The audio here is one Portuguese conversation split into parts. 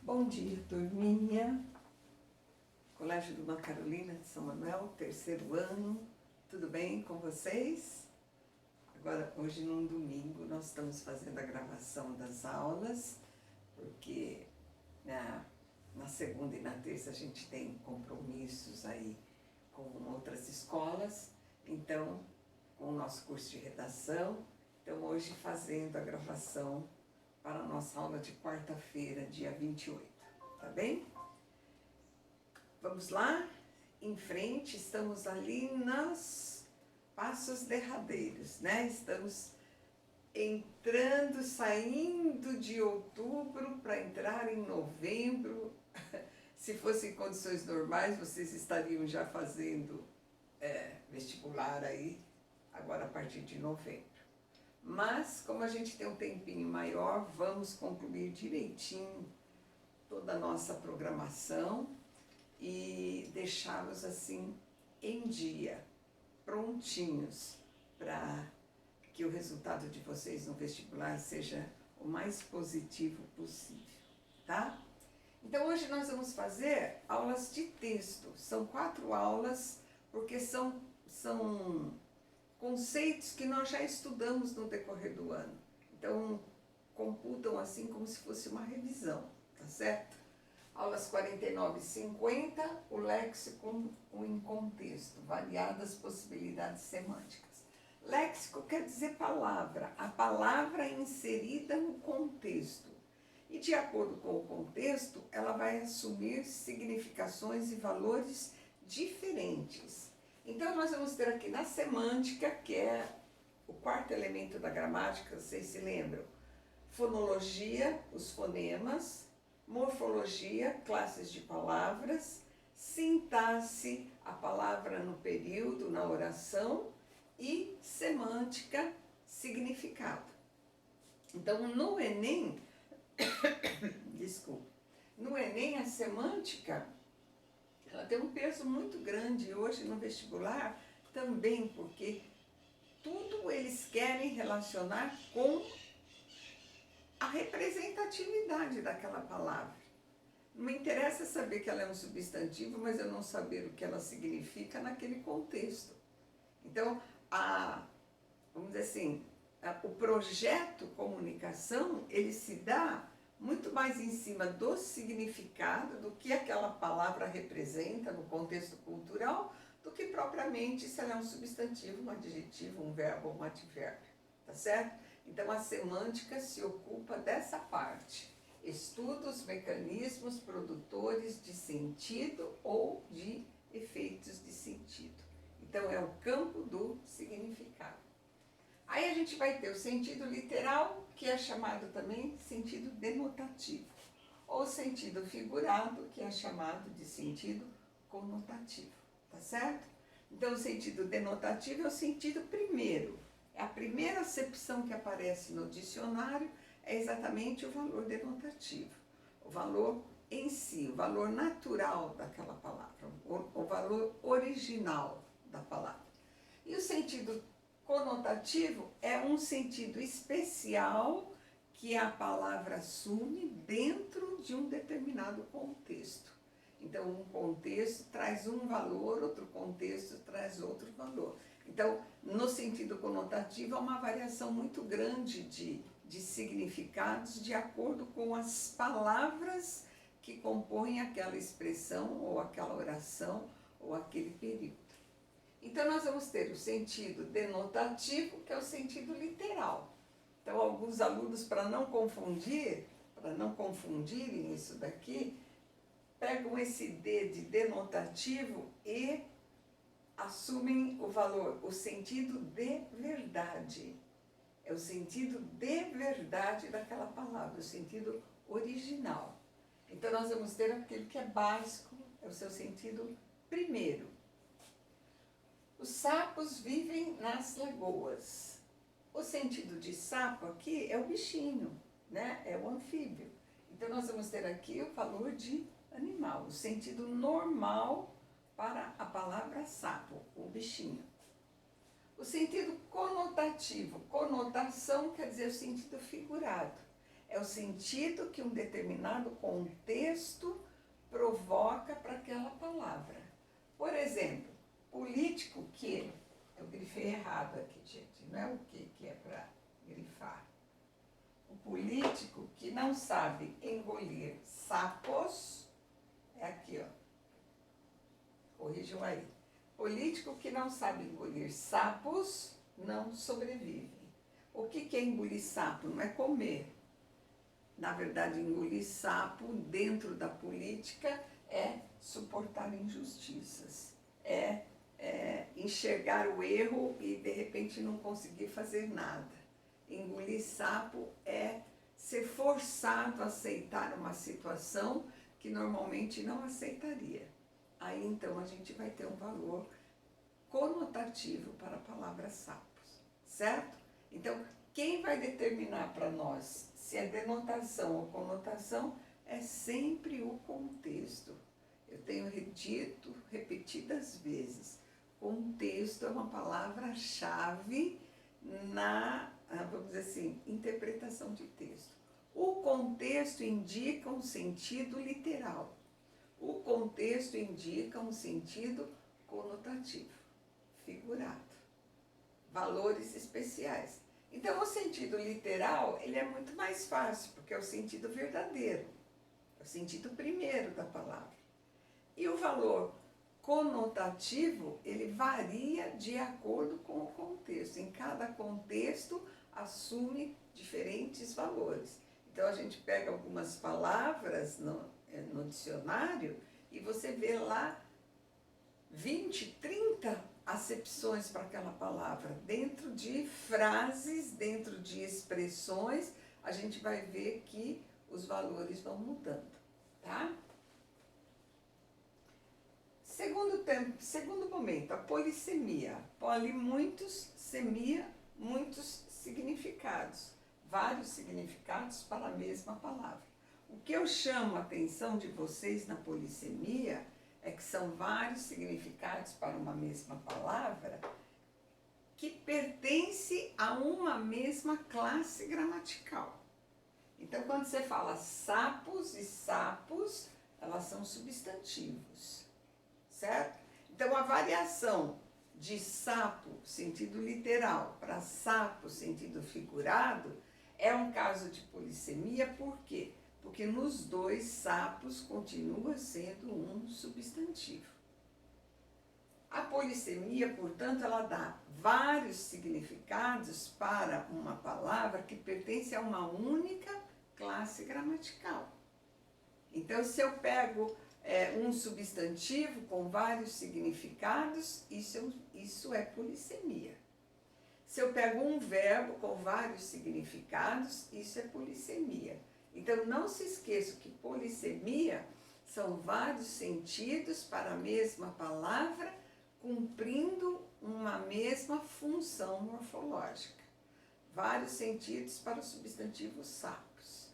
Bom dia, turminha. Colégio Dona Carolina de São Manuel, terceiro ano. Tudo bem com vocês? Agora, hoje num domingo, nós estamos fazendo a gravação das aulas, porque na segunda e na terça a gente tem compromissos aí com outras escolas, então, com o nosso curso de redação. Então, hoje fazendo a gravação para a nossa aula de quarta-feira, dia 28, tá bem? Vamos lá, em frente, estamos ali nos passos derradeiros, né? Estamos entrando, saindo de outubro para entrar em novembro. Se fossem condições normais, vocês estariam já fazendo vestibular aí, agora a partir de novembro. Mas, como a gente tem um tempinho maior, vamos concluir direitinho toda a nossa programação e deixá-los assim em dia, prontinhos, para que o resultado de vocês no vestibular seja o mais positivo possível, tá? Então, hoje nós vamos fazer aulas de texto. São 4 aulas, porque são conceitos que nós já estudamos no decorrer do ano. Então, computam assim como se fosse uma revisão, tá certo? Aulas 49 e 50, o léxico em contexto, variadas possibilidades semânticas. Léxico quer dizer palavra, a palavra inserida no contexto. E de acordo com o contexto, ela vai assumir significações e valores diferentes. Então, nós vamos ter aqui na semântica, que é o 4º elemento da gramática, vocês se lembram? Fonologia, os fonemas, morfologia, classes de palavras, sintaxe, a palavra no período, na oração, e semântica, significado. Então, no Enem, no Enem a semântica, ela tem um peso muito grande hoje no vestibular também, porque tudo eles querem relacionar com a representatividade daquela palavra. Não me interessa saber que ela é um substantivo, mas eu não saber o que ela significa naquele contexto. Então, vamos dizer assim, o projeto comunicação, ele se dá muito mais em cima do significado, do que aquela palavra representa no contexto cultural, do que propriamente se ela é um substantivo, um adjetivo, um verbo ou um advérbio, tá certo? Então, a semântica se ocupa dessa parte. Estuda os mecanismos produtores de sentido ou de efeitos de sentido. Então, é o campo do significado. Aí a gente vai ter o sentido literal, que é chamado também sentido denotativo, ou sentido figurado, que é chamado de sentido conotativo, tá certo? Então, o sentido denotativo é o sentido primeiro, é a primeira acepção que aparece no dicionário, é exatamente o valor denotativo, o valor em si, o valor natural daquela palavra, o valor original da palavra. E o sentido conotativo é um sentido especial que a palavra assume dentro de um determinado contexto. Então, um contexto traz um valor, outro contexto traz outro valor. Então, no sentido conotativo, há uma variação muito grande de significados de acordo com as palavras que compõem aquela expressão, ou aquela oração, ou aquele período. Então, nós vamos ter o sentido denotativo, que é o sentido literal. Então, alguns alunos, para não confundirem isso daqui, pegam esse D de denotativo e assumem o valor, o sentido de verdade. É o sentido de verdade daquela palavra, o sentido original. Então, nós vamos ter aquele que é básico, é o seu sentido primeiro. Os sapos vivem nas lagoas. O sentido de sapo aqui é o bichinho, né? É o anfíbio. Então, nós vamos ter aqui o valor de animal, o sentido normal para a palavra sapo, o bichinho. O sentido conotativo, conotação quer dizer o sentido figurado. é o sentido que um determinado contexto provoca para aquela palavra. Por exemplo, político que, eu grifei errado aqui, gente, não é o que é para grifar. O político que não sabe engolir sapos, é aqui, ó, corrijam aí. Político que não sabe engolir sapos não sobrevive. O que é engolir sapo? Não é comer. Na verdade, engolir sapo dentro da política é suportar injustiças, é enxergar o erro e de repente não conseguir fazer nada. Engolir sapo é ser forçado a aceitar uma situação que normalmente não aceitaria. Aí então a gente vai ter um valor conotativo para a palavra sapos, certo? Então, quem vai determinar para nós se é denotação ou conotação é sempre o contexto. Eu tenho dito repetidas vezes, contexto é uma palavra-chave na, vamos dizer assim, interpretação de texto. O contexto indica um sentido literal. O contexto indica um sentido conotativo, figurado, valores especiais. Então, o sentido literal, ele é muito mais fácil, porque é o sentido verdadeiro, é o sentido primeiro da palavra. E o valor conotativo, ele varia de acordo com o contexto. Em cada contexto, assume diferentes valores. Então, a gente pega algumas palavras no dicionário e você vê lá 20, 30 acepções para aquela palavra. Dentro de frases, dentro de expressões, a gente vai ver que os valores vão mudando, tá? Segundo momento, a polissemia. Poli, muitos, semia, muitos significados. Vários significados para a mesma palavra. O que eu chamo a atenção de vocês na polissemia é que são vários significados para uma mesma palavra que pertence a uma mesma classe gramatical. Então, quando você fala sapos e sapos, elas são substantivos, certo? Então, a variação de sapo, sentido literal, para sapo, sentido figurado, é um caso de polissemia, por quê? Porque nos dois sapos continua sendo um substantivo. A polissemia, portanto, ela dá vários significados para uma palavra que pertence a uma única classe gramatical. Então, se eu pego um substantivo com vários significados, isso é polissemia. Se eu pego um verbo com vários significados, isso é polissemia. Então, não se esqueça que polissemia são vários sentidos para a mesma palavra, cumprindo uma mesma função morfológica. Vários sentidos para o substantivo sapos.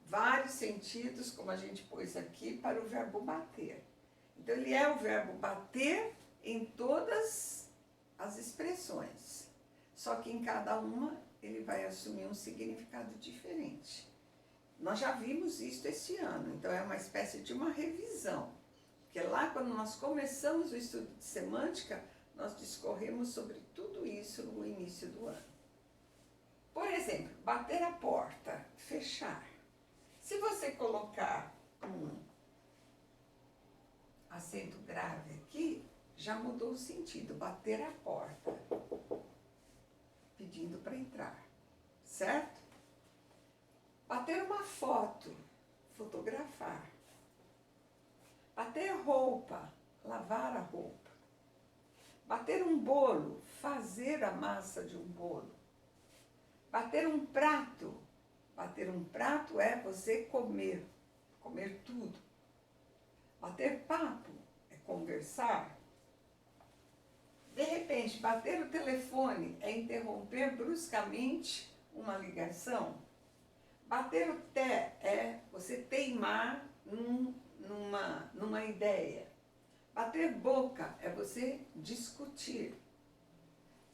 Vários sentidos, como a gente pôs aqui, para o verbo bater. Então, ele é o verbo bater em todas as expressões. Só que em cada uma ele vai assumir um significado diferente. Nós já vimos isso esse ano, então é uma espécie de uma revisão. Porque lá, quando nós começamos o estudo de semântica, nós discorremos sobre tudo isso no início do ano. Por exemplo, bater a porta, fechar. Se você colocar um acento grave aqui, já mudou o sentido, bater a porta, pedindo para entrar, certo? Bater uma foto, fotografar. Bater roupa, lavar a roupa. Bater um bolo, fazer a massa de um bolo. Bater um prato é você comer, comer tudo. Bater papo é conversar. De repente, bater o telefone é interromper bruscamente uma ligação. Bater o pé é você teimar numa ideia. Bater boca é você discutir.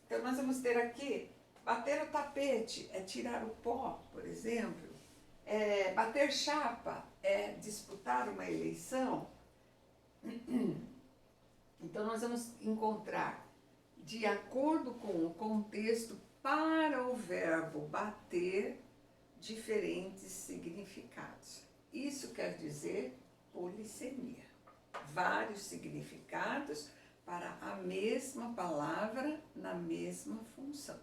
Então, nós vamos ter aqui, bater o tapete é tirar o pó, por exemplo. Bater chapa é disputar uma eleição. Então, nós vamos encontrar, de acordo com o contexto, para o verbo bater, diferentes significados. Isso quer dizer polissemia. Vários significados para a mesma palavra na mesma função,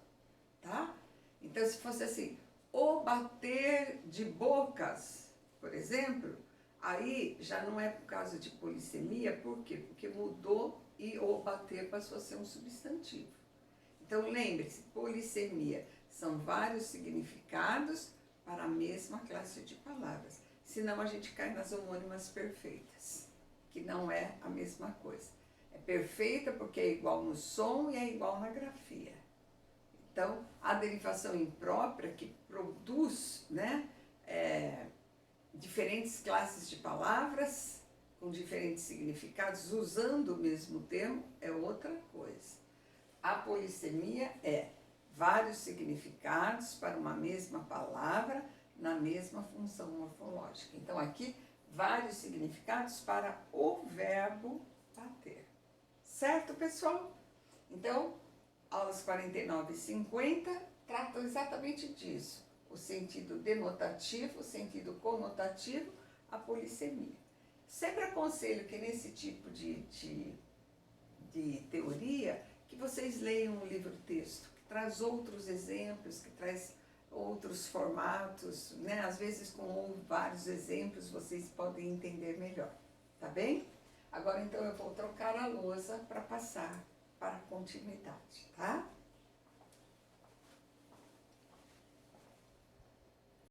tá? Então, se fosse assim, o bater de bocas, por exemplo, aí já não é por causa de polissemia, por quê? Porque mudou e o bater passou a ser um substantivo. Então, lembre-se, polissemia são vários significados para a mesma classe de palavras. Senão a gente cai nas homônimas perfeitas, que não é a mesma coisa. É perfeita porque é igual no som e é igual na grafia. Então, a derivação imprópria, que produz, né, diferentes classes de palavras com diferentes significados, usando o mesmo termo, é outra coisa. A polissemia é vários significados para uma mesma palavra na mesma função morfológica. Então, aqui, vários significados para o verbo bater. Certo, pessoal? Então, aulas 49 e 50 tratam exatamente disso. O sentido denotativo, o sentido conotativo, a polissemia. Sempre aconselho que nesse tipo de teoria, que vocês leiam um livro-texto, que traz outros exemplos, que traz outros formatos, né? Às vezes com vários exemplos vocês podem entender melhor, tá bem? Agora então eu vou trocar a lousa para passar para a continuidade, tá?